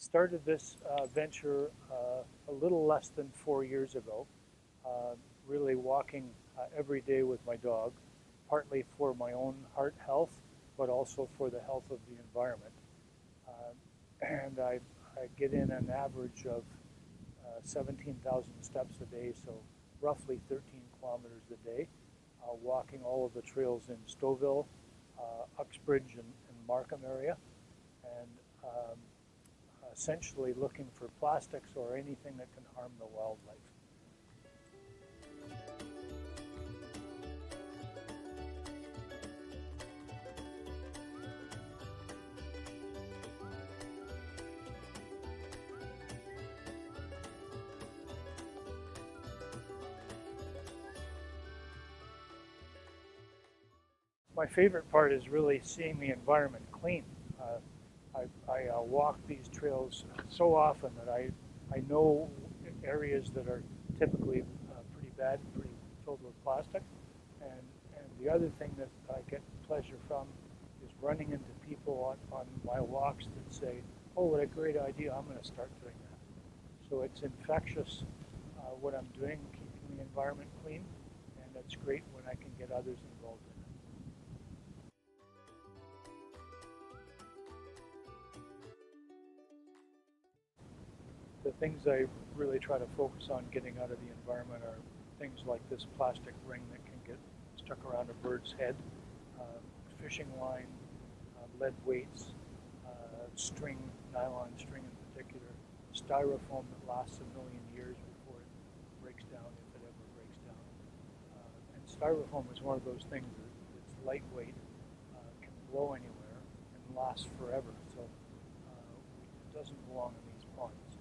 Started this venture a little less than 4 years ago, uh, really walking every day with my dog, partly for my own heart health, but also for the health of the environment. And I get in an average of 17,000 steps a day, so roughly 13 kilometers a day, walking all of the trails in Stouffville, Uxbridge, and Markham area, and essentially looking for plastics or anything that can harm the wildlife. My favorite part is really seeing the environment clean. I walk these trails so often that I know areas that are typically pretty bad, pretty filled with plastic. And the other thing that I get pleasure from is running into people on my walks that say, oh, what a great idea, I'm going to start doing that. So it's infectious what I'm doing, keeping the environment clean, and it's great when I can get others involved in it. The things I really try to focus on getting out of the environment are things like this plastic ring that can get stuck around a bird's head, uh, fishing line, lead weights, string, nylon string in particular, styrofoam that lasts a million years before it breaks down, if it ever breaks down. And styrofoam is one of those things that it's lightweight, can blow anywhere, and lasts forever. So it doesn't belong in these ponds.